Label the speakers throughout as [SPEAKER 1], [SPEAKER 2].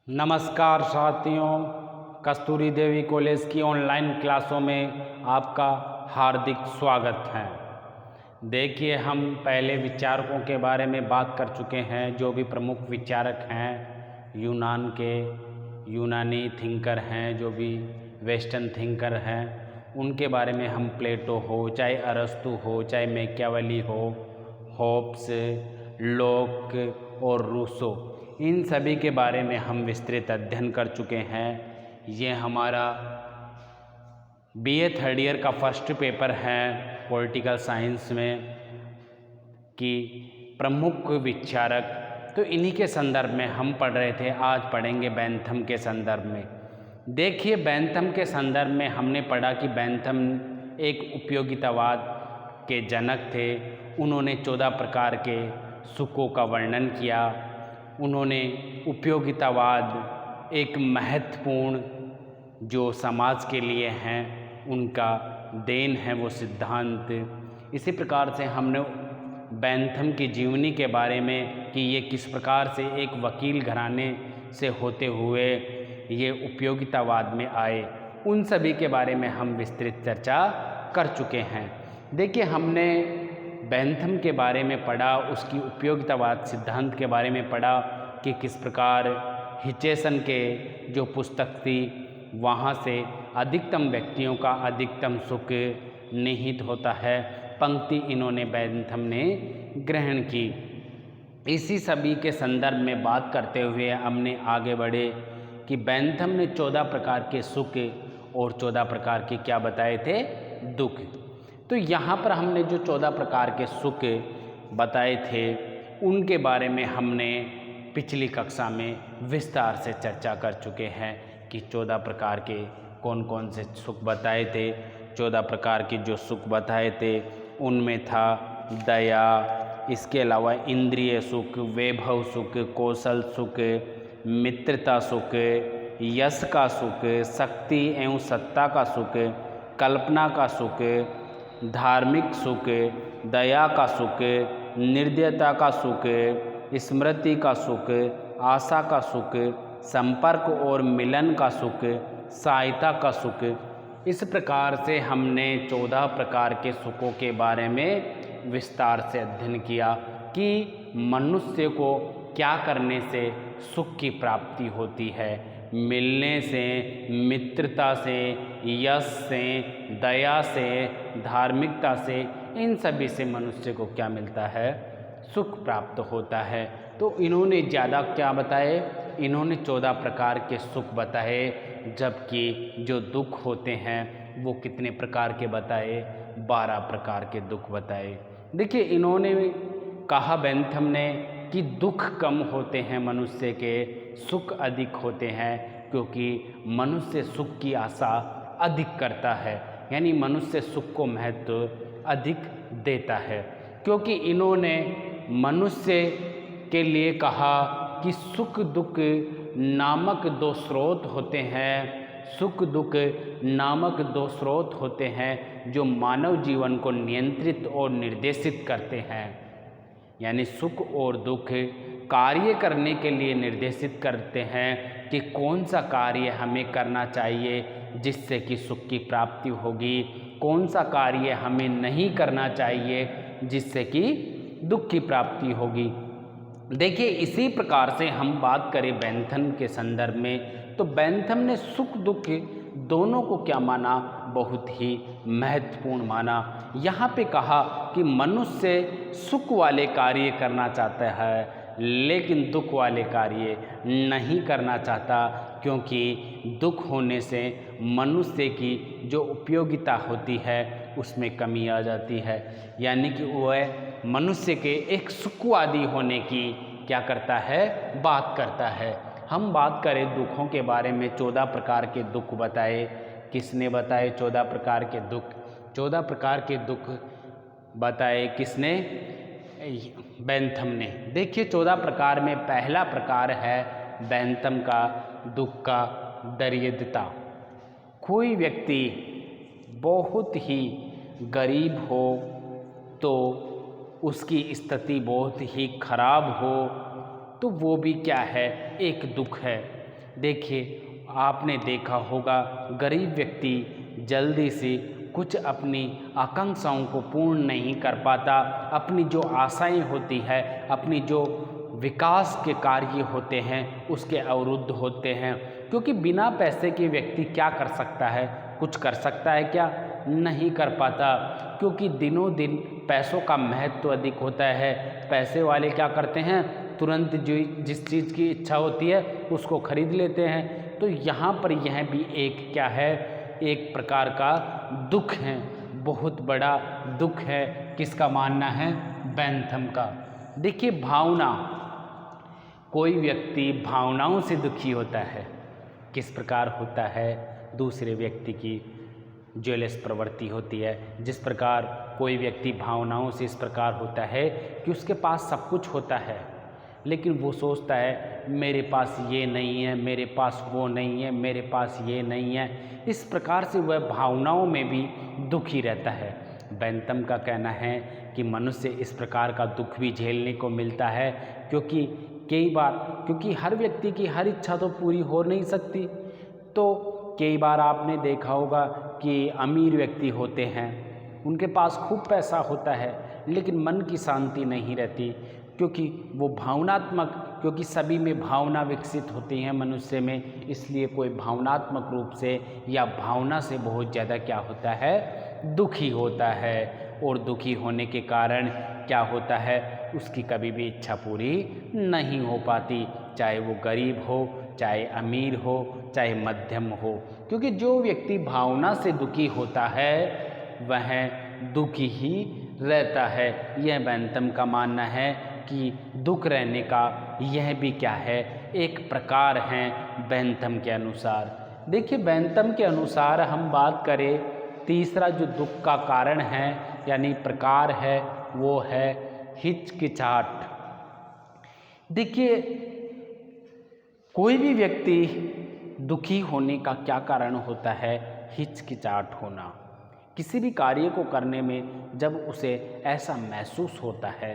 [SPEAKER 1] नमस्कार साथियों, कस्तूरी देवी कॉलेज की ऑनलाइन क्लासों में आपका हार्दिक स्वागत है। देखिए, हम पहले विचारकों के बारे में बात कर चुके हैं। जो भी प्रमुख विचारक हैं यूनान के, यूनानी थिंकर हैं, जो भी वेस्टर्न थिंकर हैं, उनके बारे में हम प्लेटो हो, चाहे अरस्तु हो, चाहे मैकियावेली हो, होब्स, लॉक और रूसो, इन सभी के बारे में हम विस्तृत अध्ययन कर चुके हैं। ये हमारा बीए थर्ड ईयर का फर्स्ट पेपर है पॉलिटिकल साइंस में कि प्रमुख विचारक। तो इन्हीं के संदर्भ में हम पढ़ रहे थे। आज पढ़ेंगे बेंथम के संदर्भ में। देखिए, बेंथम के संदर्भ में हमने पढ़ा कि बेंथम एक उपयोगितावाद के जनक थे। उन्होंने 14 प्रकार के सुखों का वर्णन किया। उन्होंने उपयोगितावाद एक महत्वपूर्ण जो समाज के लिए हैं उनका देन है वो सिद्धांत। इसी प्रकार से हमने बेंथम की जीवनी के बारे में कि ये किस प्रकार से एक वकील घराने से होते हुए ये उपयोगितावाद में आए, उन सभी के बारे में हम विस्तृत चर्चा कर चुके हैं। देखिए, हमने बेंथम के बारे में पढ़ा, उसकी उपयोगितावाद सिद्धांत के बारे में पढ़ा कि किस प्रकार हिचेसन के जो पुस्तक थी वहाँ से अधिकतम व्यक्तियों का अधिकतम सुख निहित होता है, पंक्ति इन्होंने बेंथम ने ग्रहण की। इसी सभी के संदर्भ में बात करते हुए हमने आगे बढ़े कि बेंथम ने 14 प्रकार के सुख और 14 प्रकार के क्या बताए थे, दुख। तो यहाँ पर हमने जो 14 प्रकार के सुख बताए थे उनके बारे में हमने पिछली कक्षा में विस्तार से चर्चा कर चुके हैं कि 14 प्रकार के कौन कौन से सुख बताए थे। 14 प्रकार के जो सुख बताए थे उनमें था दया, इसके अलावा इंद्रिय सुख, वैभव सुख, कौशल सुख, मित्रता सुख, यश का सुख, शक्ति एवं सत्ता का सुख, कल्पना का सुख, धार्मिक सुख, दया का सुख, निर्दयता का सुख, स्मृति का सुख, आशा का सुख, संपर्क और मिलन का सुख, सहायता का सुख। इस प्रकार से हमने 14 प्रकार के सुखों के बारे में विस्तार से अध्ययन किया कि मनुष्य को क्या करने से सुख की प्राप्ति होती है। मिलने से, मित्रता से, यश से, दया से, धार्मिकता से, इन सभी से मनुष्य को क्या मिलता है, सुख प्राप्त होता है। तो इन्होंने ज़्यादा क्या बताए, इन्होंने 14 प्रकार के सुख बताए, जबकि जो दुख होते हैं वो कितने प्रकार के बताए, 12 प्रकार के दुख बताए। देखिए, इन्होंने कहा बेंथम ने कि दुख कम होते हैं मनुष्य के, सुख अधिक होते हैं, क्योंकि मनुष्य सुख की आशा अधिक करता है, यानी मनुष्य सुख को महत्व अधिक देता है। क्योंकि इन्होंने मनुष्य के लिए कहा कि सुख दुख नामक 2 स्रोत होते हैं, सुख दुख नामक 2 स्रोत होते हैं जो मानव जीवन को नियंत्रित और निर्देशित करते हैं। यानी सुख और दुख कार्य करने के लिए निर्देशित करते हैं कि कौन सा कार्य हमें करना चाहिए जिससे कि सुख की प्राप्ति होगी, कौन सा कार्य हमें नहीं करना चाहिए जिससे कि दुख की प्राप्ति होगी। देखिए, इसी प्रकार से हम बात करें बेंथम के संदर्भ में, तो बेंथम ने सुख दुख दोनों को क्या माना, बहुत ही महत्वपूर्ण माना। यहाँ पे कहा कि मनुष्य सुख वाले कार्य करना चाहता है लेकिन दुख वाले कार्य नहीं करना चाहता, क्योंकि दुख होने से मनुष्य की जो उपयोगिता होती है उसमें कमी आ जाती है। यानी कि वह मनुष्य के एक सुखवादी होने की क्या करता है, बात करता है। हम बात करें दुखों के बारे में, 14 प्रकार के दुख बताए। किसने बताए 14 प्रकार के दुख? 14 प्रकार के दुख बताए किसने? बेंथम ने। देखिए, 14 प्रकार में पहला प्रकार है बेंथम का दुख का दरिद्रता। कोई व्यक्ति बहुत ही गरीब हो तो उसकी स्थिति बहुत ही खराब हो तो वो भी क्या है, एक दुख है। देखिए, आपने देखा होगा गरीब व्यक्ति जल्दी से कुछ अपनी आकांक्षाओं को पूर्ण नहीं कर पाता, अपनी जो आशाएं होती है, अपनी जो विकास के कार्य होते हैं उसके अवरुद्ध होते हैं। क्योंकि बिना पैसे के व्यक्ति क्या कर सकता है? कुछ कर सकता है क्या? नहीं कर पाता, क्योंकि दिनों दिन पैसों का महत्व अधिक होता है। पैसे वाले क्या करते हैं? तुरंत जो जिस चीज़ की इच्छा होती है उसको खरीद लेते हैं। तो यहाँ पर यह भी एक क्या है? एक प्रकार का दुख है, बहुत बड़ा दुख है। किसका मानना है? बेंथम का। देखिए, भावना, कोई व्यक्ति भावनाओं से दुखी होता है। किस प्रकार होता है? दूसरे व्यक्ति की जेलस प्रवृत्ति होती है। जिस प्रकार कोई व्यक्ति भावनाओं से इस प्रकार होता है कि उसके पास सब कुछ होता है, लेकिन वो सोचता है मेरे पास ये नहीं है, मेरे पास वो नहीं है, मेरे पास ये नहीं है। इस प्रकार से वह भावनाओं में भी दुखी रहता है। बेंथम का कहना है कि मनुष्य इस प्रकार का दुख भी झेलने को मिलता है, क्योंकि कई बार, क्योंकि हर व्यक्ति की हर इच्छा तो पूरी हो नहीं सकती। तो कई बार आपने देखा होगा कि अमीर व्यक्ति होते हैं, उनके पास खूब पैसा होता है, लेकिन मन की शांति नहीं रहती, क्योंकि वो भावनात्मक, क्योंकि सभी में भावना विकसित होती हैं मनुष्य में, इसलिए कोई भावनात्मक रूप से या भावना से बहुत ज़्यादा क्या होता है? दुखी होता है। और दुखी होने के कारण क्या होता है? उसकी कभी भी इच्छा पूरी नहीं हो पाती, चाहे वो गरीब हो, चाहे अमीर हो, चाहे मध्यम हो। क्योंकि जो व्यक्ति भावना से दुखी होता है वह दुखी ही रहता है। यह बेंथम का मानना है कि दुख रहने का यह भी क्या है? एक प्रकार है बेंथम के अनुसार। देखिए, बेंथम के अनुसार हम बात करें, तीसरा जो दुख का कारण है यानी प्रकार है वो है हिचकिचाहट। देखिए, कोई भी व्यक्ति दुखी होने का क्या कारण होता है? हिचकिचाहट होना। किसी भी कार्य को करने में जब उसे ऐसा महसूस होता है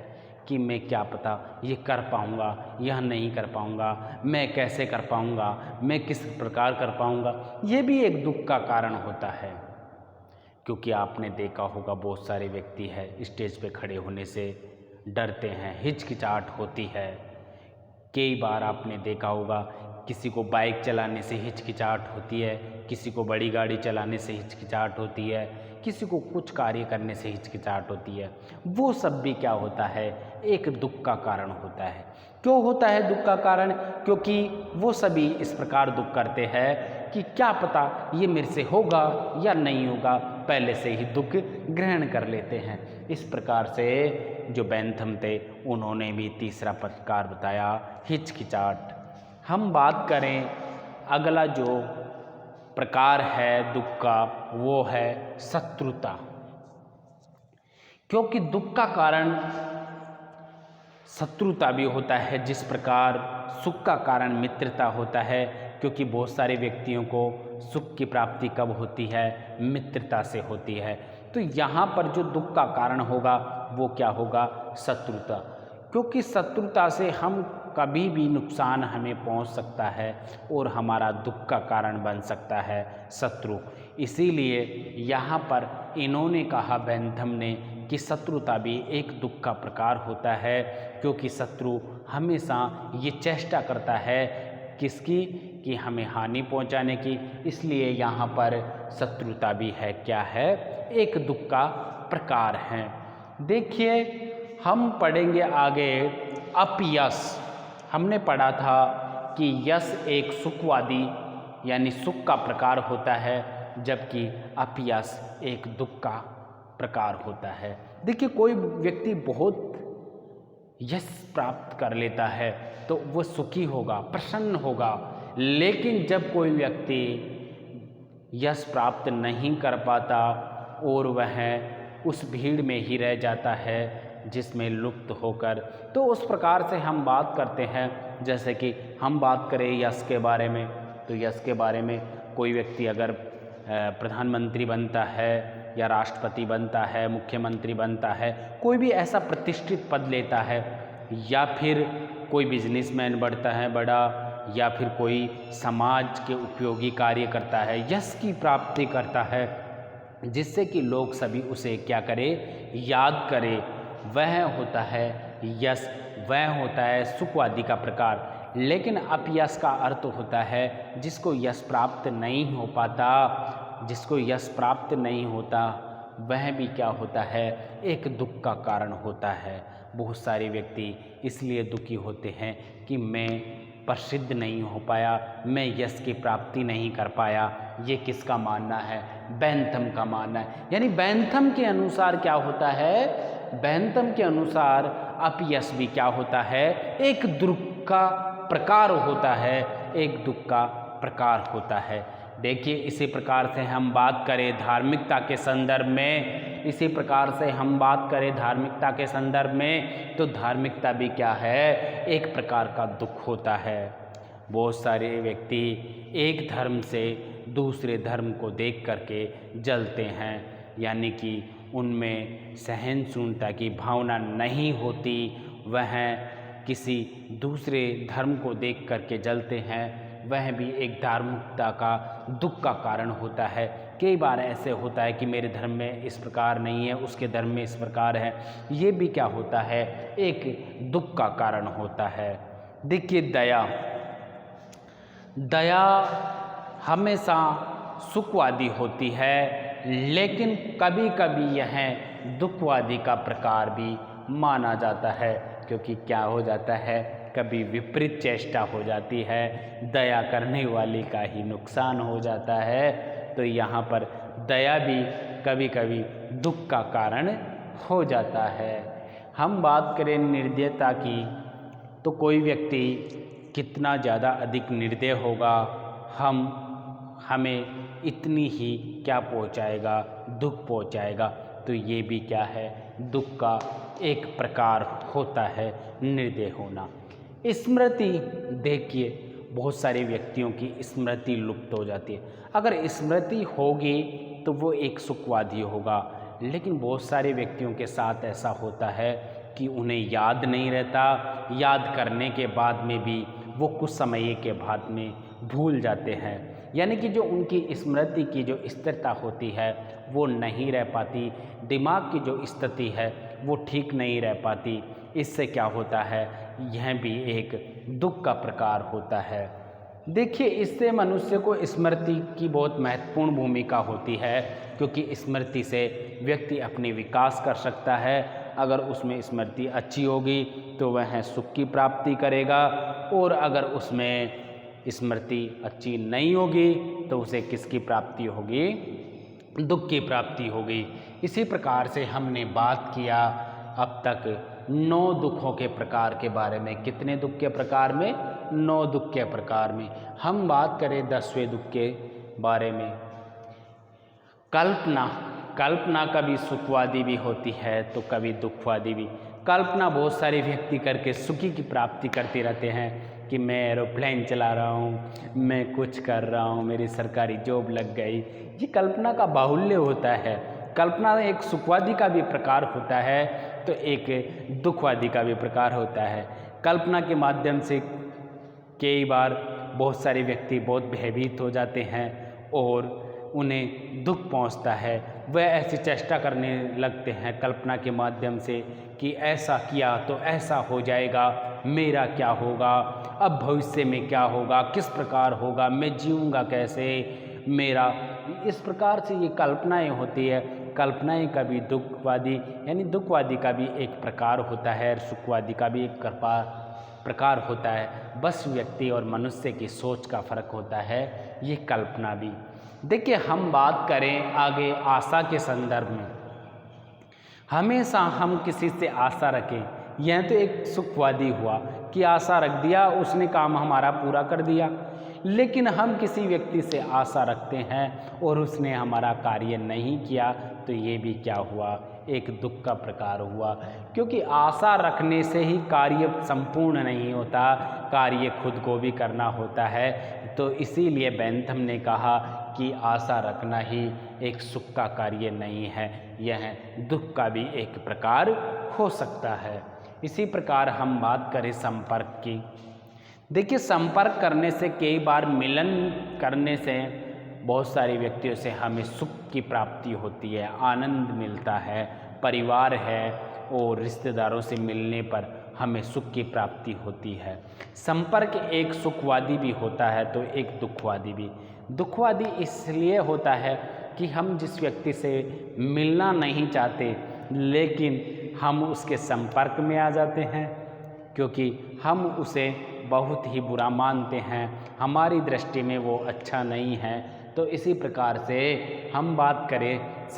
[SPEAKER 1] कि मैं क्या पता ये कर पाऊँगा, यह नहीं कर पाऊँगा, मैं कैसे कर पाऊँगा, मैं किस प्रकार कर पाऊँगा, ये भी एक दुख का कारण होता है। क्योंकि आपने देखा होगा बहुत सारे व्यक्ति हैं स्टेज पे खड़े होने से डरते हैं, हिचकिचाहट होती है। कई बार आपने देखा होगा किसी को बाइक चलाने से हिचकिचाहट होती है, किसी को बड़ी गाड़ी चलाने से हिचकिचाहट होती है, किसी को कुछ कार्य करने से हिचकिचाहट होती है। वो सब भी क्या होता है? एक दुख का कारण होता है। क्यों होता है दुख का कारण? क्योंकि वो सभी इस प्रकार दुख करते हैं कि क्या पता ये मेरे से होगा या नहीं होगा, पहले से ही दुख ग्रहण कर लेते हैं। इस प्रकार से जो बेंथम थे उन्होंने भी तीसरा प्रकार बताया, हिचकिचाहट। हम बात करें अगला जो प्रकार है दुख का, वो है शत्रुता। क्योंकि दुख का कारण शत्रुता भी होता है, जिस प्रकार सुख का कारण मित्रता होता है। क्योंकि बहुत सारे व्यक्तियों को सुख की प्राप्ति कब होती है? मित्रता से होती है। तो यहाँ पर जो दुख का कारण होगा वो क्या होगा? शत्रुता। क्योंकि शत्रुता से हम कभी भी नुकसान हमें पहुँच सकता है और हमारा दुख का कारण बन सकता है शत्रु। इसीलिए यहाँ पर इन्होंने कहा, बेंथम ने, कि शत्रुता भी एक दुख का प्रकार होता है। क्योंकि शत्रु हमेशा ये चेष्टा करता है किसकी? कि हमें हानि पहुंचाने की। इसलिए यहाँ पर शत्रुता भी है क्या है? एक दुख का प्रकार है। देखिए, हम पढ़ेंगे आगे अपयश। हमने पढ़ा था कि यश एक सुखवादी यानी सुख का प्रकार होता है, जबकि अपयश एक दुख का प्रकार होता है। देखिए, कोई व्यक्ति बहुत यश प्राप्त कर लेता है तो वो सुखी होगा, प्रसन्न होगा। लेकिन जब कोई व्यक्ति यश प्राप्त नहीं कर पाता और वह उस भीड़ में ही रह जाता है जिसमें लुप्त होकर, तो उस प्रकार से हम बात करते हैं। जैसे कि हम बात करें यश के बारे में, तो यश के बारे में कोई व्यक्ति अगर प्रधानमंत्री बनता है या राष्ट्रपति बनता है, मुख्यमंत्री बनता है, कोई भी ऐसा प्रतिष्ठित पद लेता है, या फिर कोई बिजनेसमैन बढ़ता है बड़ा, या फिर कोई समाज के उपयोगी कार्य करता है, यश की प्राप्ति करता है, जिससे कि लोग सभी उसे क्या करें, याद करें, वह होता है यश, वह होता है सुखवादी का प्रकार। लेकिन अपयश का अर्थ होता है जिसको यश प्राप्त नहीं हो पाता, जिसको यश प्राप्त नहीं होता, वह भी क्या होता है, एक दुख का कारण होता है। बहुत सारे व्यक्ति इसलिए दुखी होते हैं कि मैं प्रसिद्ध नहीं हो पाया, मैं यश की प्राप्ति नहीं कर पाया। ये किसका मानना है, बैंथम का मानना है। यानी बैंथम के अनुसार क्या होता है, बैंथम के अनुसार अपयश भी क्या होता है, एक दुख का प्रकार होता है, एक दुख का प्रकार होता है। देखिए इसी प्रकार से हम बात करें धार्मिकता के संदर्भ में, इसी प्रकार से हम बात करें धार्मिकता के संदर्भ में, तो धार्मिकता भी क्या है, एक प्रकार का दुख होता है। बहुत सारे व्यक्ति एक धर्म से दूसरे धर्म को देख करके जलते हैं, यानी कि उनमें सहनशीलता की भावना नहीं होती, वह किसी दूसरे धर्म को देख करके जलते हैं, वह भी एक धार्मिकता का दुख का कारण होता है। कई बार ऐसे होता है कि मेरे धर्म में इस प्रकार नहीं है, उसके धर्म में इस प्रकार है, ये भी क्या होता है, एक दुख का कारण होता है। देखिए दया, दया हमेशा सुखवादी होती है, लेकिन कभी कभी यह दुखवादी का प्रकार भी माना जाता है, क्योंकि क्या हो जाता है, कभी विपरीत चेष्टा हो जाती है, दया करने वाले का ही नुकसान हो जाता है। तो यहाँ पर दया भी कभी कभी दुख का कारण हो जाता है। हम बात करें निर्दयता की, तो कोई व्यक्ति कितना ज़्यादा अधिक निर्दय होगा, हमें इतनी ही क्या पहुँचाएगा, दुख पहुँचाएगा। तो ये भी क्या है, दुख का एक प्रकार होता है निर्दय होना। स्मृति, देखिए बहुत सारे व्यक्तियों की स्मृति लुप्त हो जाती है। अगर स्मृति होगी तो वो एक सुखवादी होगा, लेकिन बहुत सारे व्यक्तियों के साथ ऐसा होता है कि उन्हें याद नहीं रहता, याद करने के बाद में भी वो कुछ समय के बाद में भूल जाते हैं। यानी कि जो उनकी स्मृति की जो स्थिरता होती है वो नहीं रह पाती, दिमाग की जो स्थिति है वो ठीक नहीं रह पाती। इससे क्या होता है, यह भी एक दुख का प्रकार होता है। देखिए इससे मनुष्य को स्मृति की बहुत महत्वपूर्ण भूमिका होती है, क्योंकि स्मृति से व्यक्ति अपने विकास कर सकता है। अगर उसमें स्मृति अच्छी होगी तो वह सुख की प्राप्ति करेगा, और अगर उसमें स्मृति अच्छी नहीं होगी तो उसे किसकी प्राप्ति होगी, दुख की प्राप्ति होगी। इसी प्रकार से हमने बात किया अब तक 9 दुखों के प्रकार के बारे में। कितने दुख के प्रकार में, 9 दुख के प्रकार में। हम बात करें 10वें दुख के बारे में, कल्पना। कल्पना कभी सुखवादी भी होती है तो कभी दुखवादी भी। कल्पना बहुत सारे व्यक्ति करके सुखी की प्राप्ति करते रहते हैं कि मैं एरोप्लेन चला रहा हूँ, मैं कुछ कर रहा हूँ, मेरी सरकारी जॉब लग गई। ये कल्पना का बाहुल्य होता है। कल्पना एक सुखवादी का भी प्रकार होता है तो एक दुखवादी का भी प्रकार होता है। कल्पना के माध्यम से कई बार बहुत सारे व्यक्ति बहुत भयभीत हो जाते हैं और उन्हें दुख पहुंचता है। वह ऐसी चेष्टा करने लगते हैं कल्पना के माध्यम से कि ऐसा किया तो ऐसा हो जाएगा, मेरा क्या होगा, अब भविष्य में क्या होगा, किस प्रकार होगा, मैं जीऊँगा कैसे, मेरा। इस प्रकार से ये कल्पनाएं होती है। कल्पनाएं कभी दुखवादी यानी दुखवादी का भी एक प्रकार होता है, सुखवादी का भी एक प्रकार होता है। बस व्यक्ति और मनुष्य की सोच का फर्क होता है ये कल्पना भी। देखिए हम बात करें आगे आशा के संदर्भ में। हमेशा हम किसी से आशा रखें, यह तो एक सुखवादी हुआ कि आशा रख दिया, उसने काम हमारा पूरा कर दिया। लेकिन हम किसी व्यक्ति से आशा रखते हैं और उसने हमारा कार्य नहीं किया तो ये भी क्या हुआ, एक दुख का प्रकार हुआ। क्योंकि आशा रखने से ही कार्य संपूर्ण नहीं होता, कार्य खुद को भी करना होता है। तो इसीलिए बैंथम ने कहा कि आशा रखना ही एक सुख का कार्य नहीं है, यह दुख का भी एक प्रकार हो सकता है। इसी प्रकार हम बात करें संपर्क की। देखिए, संपर्क करने से, कई बार मिलन करने से बहुत सारे व्यक्तियों से हमें सुख की प्राप्ति होती है, आनंद मिलता है, परिवार है और रिश्तेदारों से मिलने पर हमें सुख की प्राप्ति होती है। संपर्क एक सुखवादी भी होता है तो एक दुखवादी भी। दुखवादी इसलिए होता है कि हम जिस व्यक्ति से मिलना नहीं चाहते लेकिन हम उसके संपर्क में आ जाते हैं क्योंकि हम उसे बहुत ही बुरा मानते हैं, हमारी दृष्टि में वो अच्छा नहीं है। तो इसी प्रकार से हम बात करें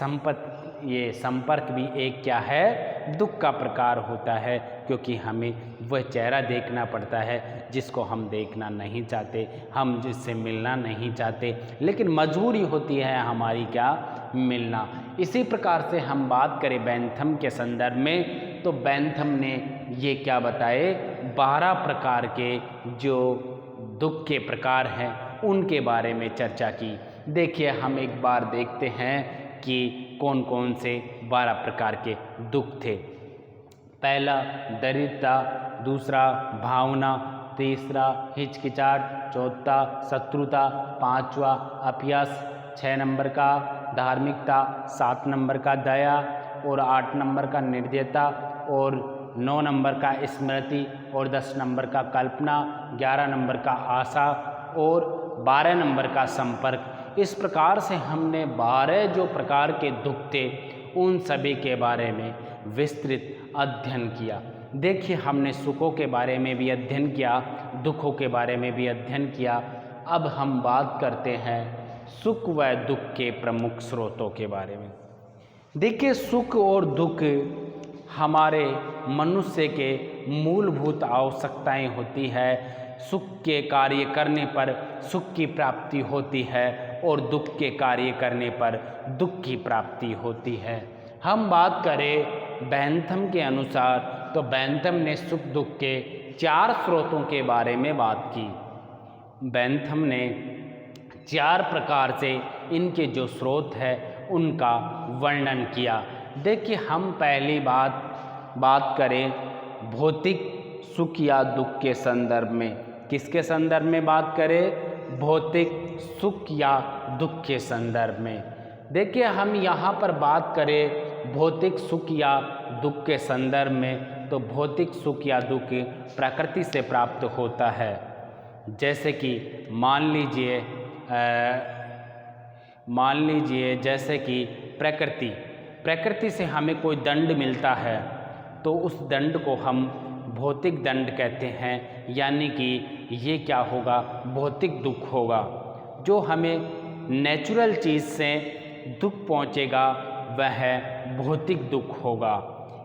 [SPEAKER 1] ये संपर्क भी एक क्या है, दुख का प्रकार होता है, क्योंकि हमें वह चेहरा देखना पड़ता है जिसको हम देखना नहीं चाहते, हम जिससे मिलना नहीं चाहते, लेकिन मजबूरी होती है हमारी क्या, मिलना। इसी प्रकार से हम बात करें बेंथम के संदर्भ में, तो बेंथम ने ये क्या बताए, 12 प्रकार के जो दुख के प्रकार हैं उनके बारे में चर्चा की। देखिए, हम एक बार देखते हैं कि कौन कौन से 12 प्रकार के दुख थे। पहला दरिद्रता, दूसरा भावना, तीसरा हिचकिचाहट, चौथा शत्रुता, पांचवा अपयश, 6 नंबर का धार्मिकता, 7 नंबर का दया और 8 नंबर का निर्दयता और 9 नंबर का स्मृति और 10 नंबर का कल्पना, 11 नंबर का आशा और 12 नंबर का संपर्क। इस प्रकार से हमने 12 जो प्रकार के दुख थे उन सभी के बारे में विस्तृत अध्ययन किया। देखिए, हमने सुखों के बारे में भी अध्ययन किया, दुखों के बारे में भी अध्ययन किया। अब हम बात करते हैं सुख व दुख के प्रमुख स्रोतों के बारे में। देखिए, सुख और दुख हमारे मनुष्य के मूलभूत आवश्यकताएं होती है। सुख के कार्य करने पर सुख की प्राप्ति होती है और दुख के कार्य करने पर दुख की प्राप्ति होती है। हम बात करें बेंथम के अनुसार, तो बेंथम ने सुख दुख के 4 स्रोतों के बारे में बात की। बेंथम ने 4 प्रकार से इनके जो स्रोत है उनका वर्णन किया। देखिए, हम पहली बात करें भौतिक सुख या दुख के संदर्भ में। किसके संदर्भ में बात करें? भौतिक सुख या दुख के संदर्भ में। देखिए, हम यहाँ पर बात करें भौतिक सुख या दुख के संदर्भ में, तो भौतिक सुख या दुख प्रकृति से प्राप्त होता है। जैसे कि मान लीजिए जैसे कि प्रकृति से हमें कोई दंड मिलता है तो उस दंड को हम भौतिक दंड कहते हैं, यानी कि ये क्या होगा, भौतिक दुख होगा। जो हमें नेचुरल चीज़ से दुख पहुँचेगा वह भौतिक दुख होगा।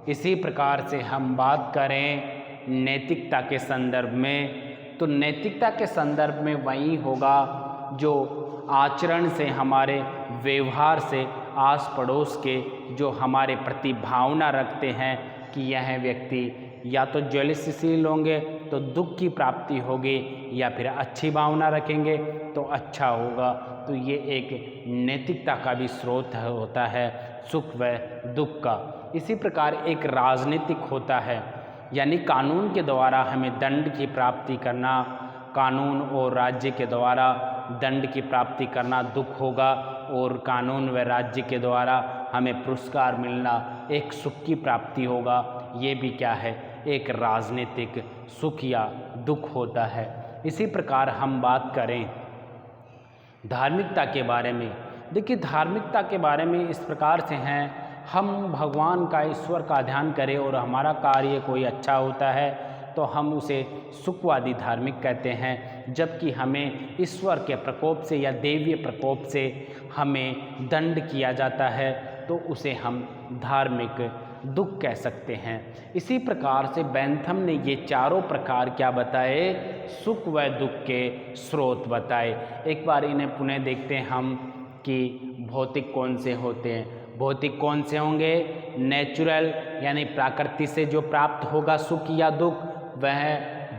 [SPEAKER 1] इसी प्रकार से हम बात करें नैतिकता के संदर्भ में, तो नैतिकता के संदर्भ में वही होगा जो आचरण से, हमारे व्यवहार से, आस पड़ोस के जो हमारे प्रति भावना रखते हैं कि यह व्यक्ति या तो ज्वलनशील होंगे तो दुख की प्राप्ति होगी, या फिर अच्छी भावना रखेंगे तो अच्छा होगा। तो ये एक नैतिकता का भी स्रोत होता है सुख व दुख का। इसी प्रकार एक राजनीतिक होता है, यानी कानून के द्वारा हमें दंड की प्राप्ति करना, कानून और राज्य के द्वारा दंड की प्राप्ति करना दुख होगा, और कानून व राज्य के द्वारा हमें पुरस्कार मिलना एक सुख की प्राप्ति होगा। ये भी क्या है, एक राजनीतिक सुख या दुख होता है। इसी प्रकार हम बात करें धार्मिकता के बारे में। देखिए, धार्मिकता के बारे में इस प्रकार से हैं, हम भगवान का, ईश्वर का ध्यान करें और हमारा कार्य कोई अच्छा होता है तो हम उसे सुखवादी धार्मिक कहते हैं, जबकि हमें ईश्वर के प्रकोप से या दैवीय प्रकोप से हमें दंड किया जाता है तो उसे हम धार्मिक दुख कह सकते हैं। इसी प्रकार से बेंथम ने ये चारों प्रकार क्या बताए, सुख व दुख के स्रोत बताए। एक बार इन्हें पुनः देखते हैं हम कि भौतिक कौन से होते हैं। भौतिक कौन से होंगे? नेचुरल, यानी प्रकृति से जो प्राप्त होगा सुख या दुख वह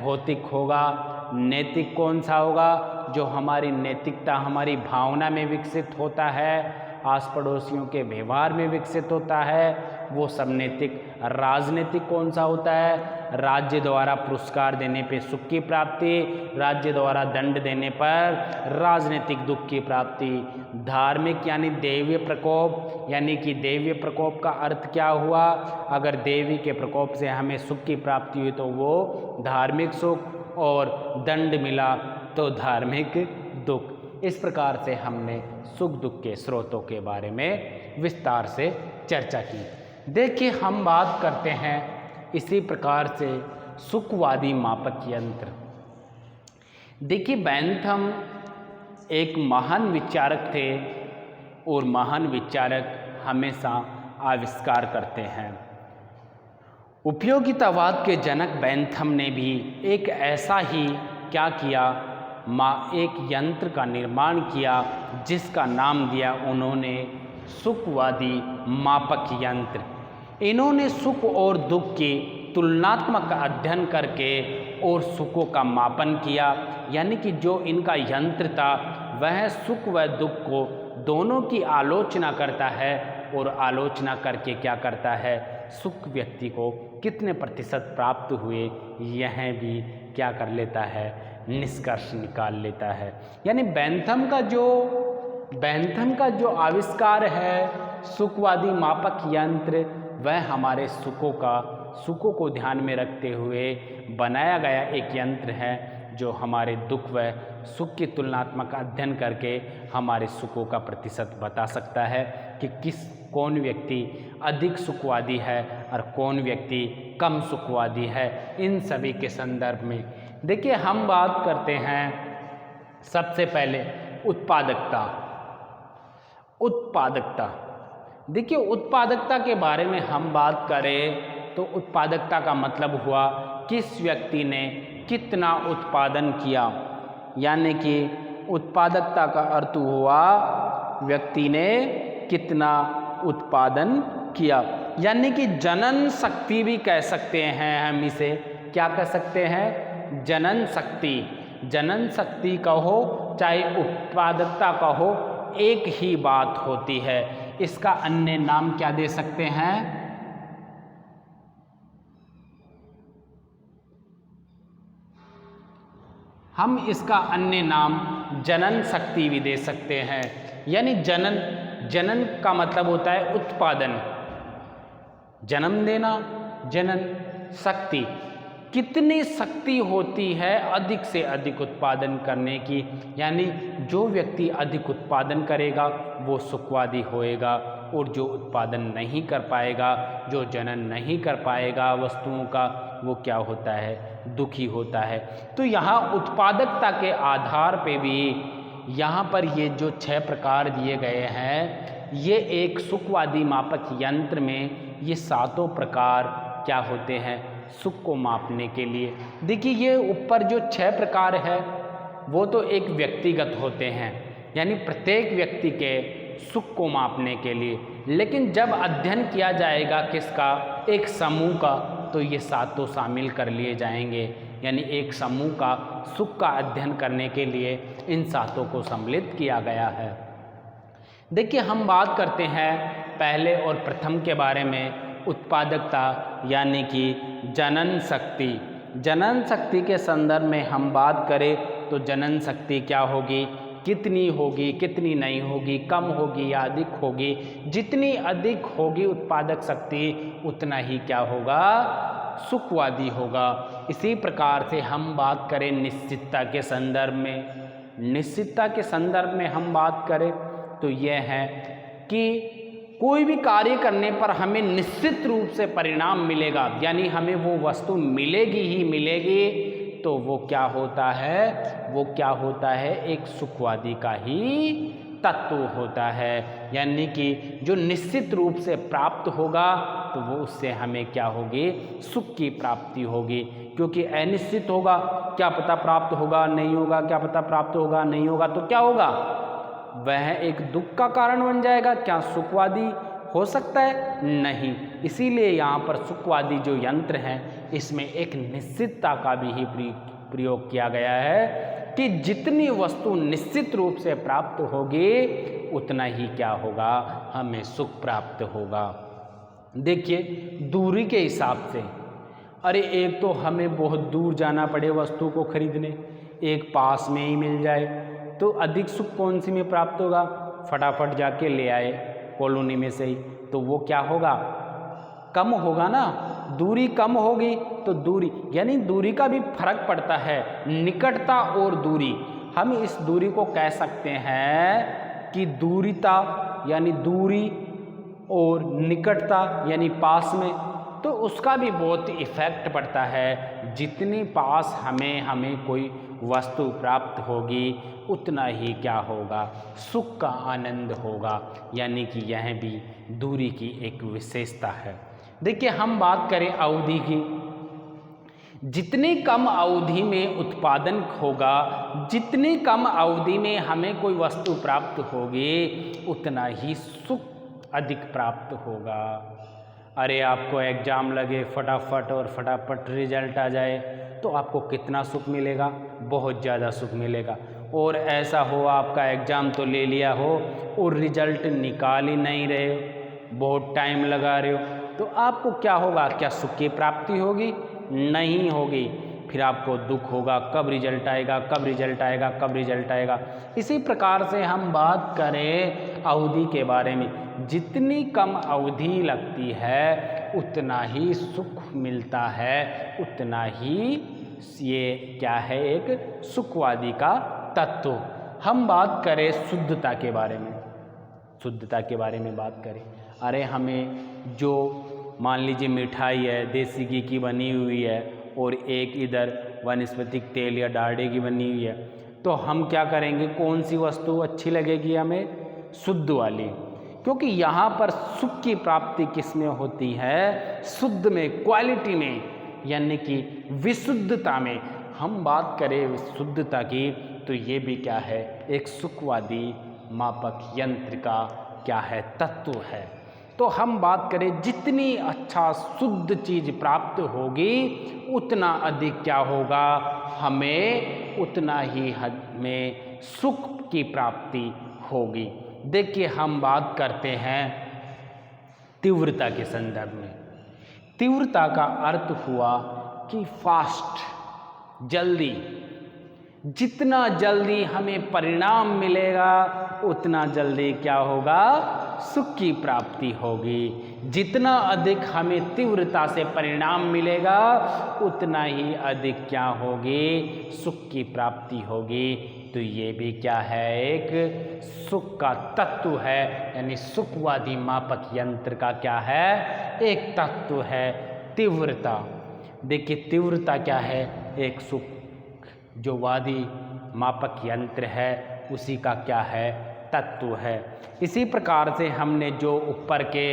[SPEAKER 1] भौतिक होगा। नैतिक कौन सा होगा? जो हमारी नैतिकता, हमारी भावना में विकसित होता है आस पड़ोसियों के व्यवहार में विकसित होता है। वो सब नैतिक राजनीतिक कौन सा होता है? राज्य द्वारा पुरस्कार देने पे सुख की प्राप्ति, राज्य द्वारा दंड देने पर राजनीतिक दुख की प्राप्ति। धार्मिक यानी दैवीय प्रकोप, यानी कि दैवीय प्रकोप का अर्थ क्या हुआ? अगर देवी के प्रकोप से हमें सुख की प्राप्ति हुई तो वो धार्मिक सुख, और दंड मिला तो धार्मिक दुख। इस प्रकार से हमने सुख दुख के स्रोतों के बारे में विस्तार से चर्चा की। देखिए हम बात करते हैं इसी प्रकार से सुखवादी मापक यंत्र। देखिए बेंथम एक महान विचारक थे और महान विचारक हमेशा आविष्कार करते हैं। उपयोगितावाद के जनक बेंथम ने भी एक ऐसा ही क्या किया, एक यंत्र का निर्माण किया जिसका नाम दिया उन्होंने सुखवादी मापक यंत्र। इन्होंने सुख और दुख की तुलनात्मक अध्ययन करके और सुखों का मापन किया, यानी कि जो इनका यंत्र था वह सुख व दुख को दोनों की आलोचना करता है और आलोचना करके क्या करता है, सुख व्यक्ति को कितने प्रतिशत प्राप्त हुए यह भी क्या कर लेता है, निष्कर्ष निकाल लेता है। यानी बेंथम का जो आविष्कार है सुखवादी मापक यंत्र, वह हमारे सुखों को ध्यान में रखते हुए बनाया गया एक यंत्र है जो हमारे दुख व सुख की तुलनात्मक अध्ययन करके हमारे सुखों का प्रतिशत बता सकता है कि कौन व्यक्ति अधिक सुखवादी है और कौन व्यक्ति कम सुखवादी है। इन सभी के संदर्भ में देखिए हम बात करते हैं सबसे पहले उत्पादकता। देखिए उत्पादकता के बारे में हम बात करें तो उत्पादकता का मतलब हुआ किस व्यक्ति ने कितना उत्पादन किया, यानी कि उत्पादकता का अर्थ हुआ व्यक्ति ने कितना उत्पादन किया। यानी कि जनन शक्ति भी कह सकते हैं, हम इसे क्या कह सकते हैं, जनन शक्ति कहो चाहे उत्पादकता कहो एक ही बात होती है। इसका अन्य नाम क्या दे सकते हैं, हम इसका अन्य नाम जनन शक्ति भी दे सकते हैं। यानी जनन का मतलब होता है उत्पादन, जन्म देना, जनन शक्ति, कितनी शक्ति होती है अधिक से अधिक उत्पादन करने की। यानी जो व्यक्ति अधिक उत्पादन करेगा वो सुखवादी होएगा और जो उत्पादन नहीं कर पाएगा, जो जनन नहीं कर पाएगा वस्तुओं का, वो क्या होता है, दुखी होता है। तो यहाँ उत्पादकता के आधार पे भी यहाँ पर ये जो 6 प्रकार दिए गए हैं, ये एक सुखवादी मापक यंत्र में ये 7 प्रकार क्या होते हैं, सुख को मापने के लिए। देखिए ये ऊपर जो 6 प्रकार है वो तो एक व्यक्तिगत होते हैं, यानी प्रत्येक व्यक्ति के सुख को मापने के लिए। लेकिन जब अध्ययन किया जाएगा किसका, एक समूह का, तो ये 7 शामिल कर लिए जाएंगे। यानी एक समूह का सुख का अध्ययन करने के लिए इन 7 को सम्मिलित किया गया है। देखिए हम बात करते हैं पहले और प्रथम के बारे में, उत्पादकता यानी कि जनन शक्ति के संदर्भ में हम बात करें तो जनन शक्ति क्या होगी, कितनी होगी, कितनी नहीं होगी, कम होगी या अधिक होगी। जितनी अधिक होगी उत्पादक शक्ति उतना ही क्या होगा, सुखवादी होगा। इसी प्रकार से हम बात करें निश्चितता के संदर्भ में हम बात करें तो यह है कि कोई भी कार्य करने पर हमें निश्चित रूप से परिणाम मिलेगा, यानी हमें वो वस्तु मिलेगी ही मिलेगी, तो वो क्या होता है, एक सुखवादी का ही तत्व होता है। यानी कि जो निश्चित रूप से प्राप्त होगा तो वो उससे हमें क्या होगी, सुख की प्राप्ति होगी। क्योंकि अनिश्चित होगा, क्या पता प्राप्त होगा नहीं होगा, क्या पता प्राप्त होगा नहीं होगा, तो क्या होगा, वह एक दुख का कारण बन जाएगा। क्या सुखवादी हो सकता है, नहीं। इसीलिए यहाँ पर सुखवादी जो यंत्र हैं इसमें एक निश्चितता का भी ही प्रयोग किया गया है कि जितनी वस्तु निश्चित रूप से प्राप्त होगी उतना ही क्या होगा, हमें सुख प्राप्त होगा। देखिए दूरी के हिसाब से, अरे एक तो हमें बहुत दूर जाना पड़े वस्तु को खरीदने, एक पास में ही मिल जाए, तो अधिक सुख कौन सी में प्राप्त होगा, फटाफट जाके ले आए कॉलोनी में से ही, तो वो क्या होगा, कम होगा ना। दूरी कम होगी तो दूरी यानी दूरी का भी फर्क पड़ता है, निकटता और दूरी। हम इस दूरी को कह सकते हैं कि दूरिता यानी दूरी और निकटता यानी पास में, तो उसका भी बहुत इफ़ेक्ट पड़ता है। जितनी पास हमें कोई वस्तु प्राप्त होगी उतना ही क्या होगा, सुख का आनंद होगा, यानी कि यह भी दूरी की एक विशेषता है। देखिए हम बात करें अवधि की, जितनी कम अवधि में उत्पादन होगा, जितनी कम अवधि में हमें कोई वस्तु प्राप्त होगी उतना ही सुख अधिक प्राप्त होगा। अरे आपको एग्ज़ाम लगे फटाफट और फटाफट रिजल्ट आ जाए तो आपको कितना सुख मिलेगा, बहुत ज़्यादा सुख मिलेगा। और ऐसा हो आपका एग्ज़ाम तो ले लिया हो और रिजल्ट निकाल ही नहीं रहे हो, बहुत टाइम लगा रहे हो, तो आपको क्या होगा, क्या सुख की प्राप्ति होगी, नहीं होगी। फिर आपको दुख होगा, कब रिजल्ट आएगा, कब रिजल्ट आएगा, कब रिजल्ट आएगा। इसी प्रकार से हम बात करें अवधि के बारे में, जितनी कम अवधि लगती है उतना ही सुख मिलता है, उतना ही ये क्या है, एक सुखवादी का तत्व। हम बात करें शुद्धता के बारे में, शुद्धता के बारे में बात करें, अरे हमें जो मान लीजिए मिठाई है देसी घी की बनी हुई है और एक इधर वनस्पतिक तेल या डालडे की बनी हुई है, तो हम क्या करेंगे, कौन सी वस्तु अच्छी लगेगी हमें, शुद्ध वाली, क्योंकि यहाँ पर सुख की प्राप्ति किस में होती है, शुद्ध में, क्वालिटी में, यानी कि विशुद्धता में। हम बात करें शुद्धता की तो ये भी क्या है, एक सुखवादी मापक यंत्र का क्या है, तत्व है। तो हम बात करें जितनी अच्छा शुद्ध चीज़ प्राप्त होगी उतना अधिक क्या होगा, हमें उतना ही हमें सुख की प्राप्ति होगी। देखिए हम बात करते हैं तीव्रता के संदर्भ में। तीव्रता का अर्थ हुआ कि फास्ट, जल्दी, जितना जल्दी हमें परिणाम मिलेगा उतना जल्दी क्या होगा, सुख की प्राप्ति होगी। जितना अधिक हमें तीव्रता से परिणाम मिलेगा उतना ही अधिक क्या होगी, सुख की प्राप्ति होगी। तो ये भी क्या है, एक सुख का तत्व है, यानी सुखवादी मापक यंत्र का क्या है, एक तत्व है तीव्रता। देखिए तीव्रता क्या है, एक सुख जो वादी मापक यंत्र है उसी का क्या है, तत्व है। इसी प्रकार से हमने जो ऊपर के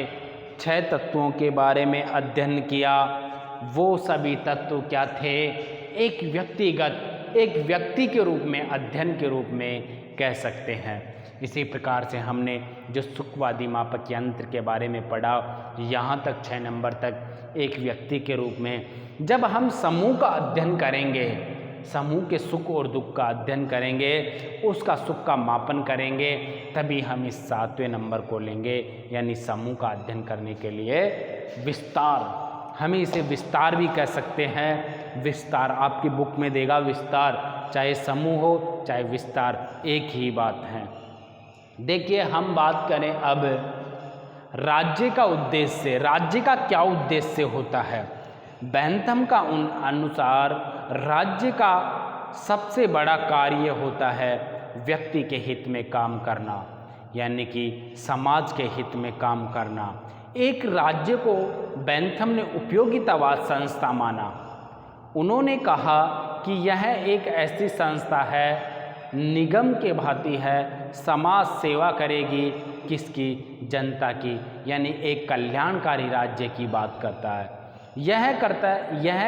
[SPEAKER 1] 6 तत्वों के बारे में अध्ययन किया, वो सभी तत्व क्या थे, एक व्यक्तिगत, एक व्यक्ति के रूप में, अध्ययन के रूप में कह सकते हैं। इसी प्रकार से हमने जो सुखवादी मापक यंत्र के बारे में पढ़ा, यहाँ तक 6 नंबर तक एक व्यक्ति के रूप में। जब हम समूह का अध्ययन करेंगे, समूह के सुख और दुख का अध्ययन करेंगे, उसका सुख का मापन करेंगे, तभी हम इस 7वें नंबर को लेंगे, यानी समूह का अध्ययन करने के लिए विस्तार। हमें इसे विस्तार भी कह सकते हैं। विस्तार आपकी बुक में देगा, विस्तार, चाहे समूह हो चाहे विस्तार, एक ही बात है। देखिए हम बात करें अब राज्य का उद्देश्य, राज्य का क्या उद्देश्य होता है। बेंथम का अनुसार राज्य का सबसे बड़ा कार्य होता है व्यक्ति के हित में काम करना, यानी कि समाज के हित में काम करना। एक राज्य को बेंथम ने उपयोगितावाद संस्था माना। उन्होंने कहा कि यह एक ऐसी संस्था है, निगम के भांति है, समाज सेवा करेगी, किसकी, जनता की, यानी एक कल्याणकारी राज्य की बात करता है। यह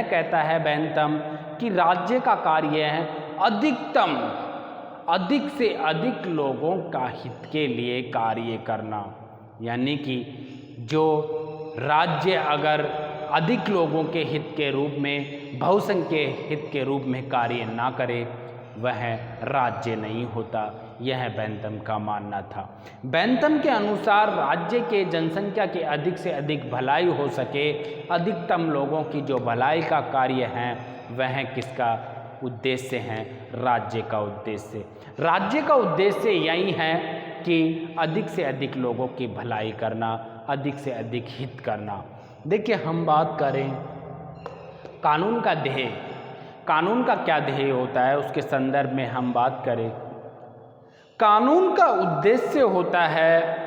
[SPEAKER 1] कहता है बेंथम कि राज्य का कार्य है अधिकतम, अधिक से अधिक लोगों का हित के लिए कार्य करना, यानी कि जो राज्य अगर अधिक लोगों के हित के रूप में, बहुसंख्यक के हित के रूप में कार्य ना करे, वह राज्य नहीं होता। यह बेंथम का मानना था। बेंथम के अनुसार राज्य के जनसंख्या की अधिक से अधिक भलाई हो सके, अधिकतम लोगों की जो भलाई का कार्य है वह किसका उद्देश्य है? राज्य का उद्देश्य। राज्य का उद्देश्य यही है कि अधिक से अधिक लोगों की भलाई करना, अधिक से अधिक हित करना। देखिए, हम बात करें कानून का ध्येय, कानून का क्या ध्येय होता है उसके संदर्भ में हम बात करें। कानून का उद्देश्य होता है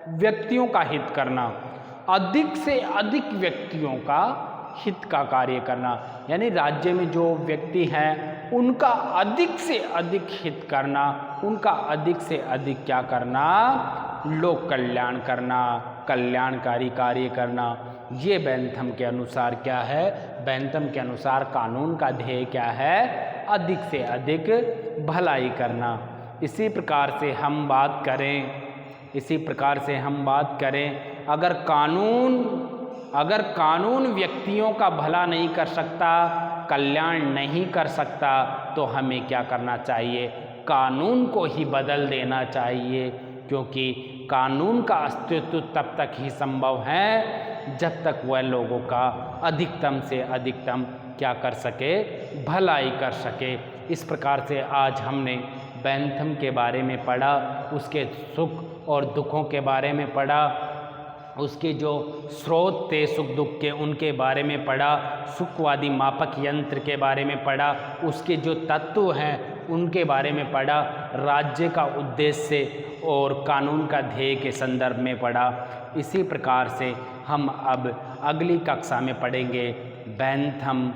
[SPEAKER 1] व्यक्तियों का हित करना, अधिक से अधिक व्यक्तियों का हित का कार्य करना, यानी राज्य में जो व्यक्ति हैं उनका अधिक से अधिक हित करना, उनका अधिक से अधिक क्या करना? लोक कल्याण करना, कल्याणकारी कार्य करना। ये बेंथम के अनुसार क्या है? बेंथम के अनुसार कानून का ध्येय क्या है? अधिक से अधिक भलाई करना। इसी प्रकार से हम बात करें, अगर कानून व्यक्तियों का भला नहीं कर सकता, कल्याण नहीं कर सकता, तो हमें क्या करना चाहिए? कानून को ही बदल देना चाहिए, क्योंकि कानून का अस्तित्व तब तक ही संभव है जब तक वह लोगों का अधिकतम से अधिकतम क्या कर सके? भलाई कर सके। इस प्रकार से आज हमने बेंथम के बारे में पढ़ा, उसके सुख और दुखों के बारे में पढ़ा, उसके जो स्रोत थे सुख दुख के उनके बारे में पढ़ा, सुखवादी मापक यंत्र के बारे में पढ़ा, उसके जो तत्व हैं उनके बारे में पढ़ा, राज्य का उद्देश्य और कानून का ध्येय के संदर्भ में पढ़ा। इसी प्रकार से हम अब अगली कक्षा में पढ़ेंगे बेंथम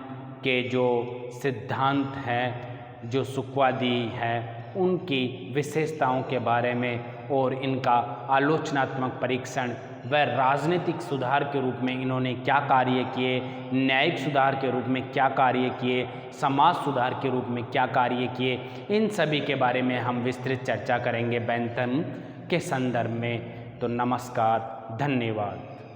[SPEAKER 1] के जो सिद्धांत हैं, जो सुखवादी हैं, उनकी विशेषताओं के बारे में और इनका आलोचनात्मक परीक्षण व राजनीतिक सुधार के रूप में इन्होंने क्या कार्य किए, न्यायिक सुधार के रूप में क्या कार्य किए, समाज सुधार के रूप में क्या कार्य किए, इन सभी के बारे में हम विस्तृत चर्चा करेंगे बेंथम के संदर्भ में। तो नमस्कार, धन्यवाद।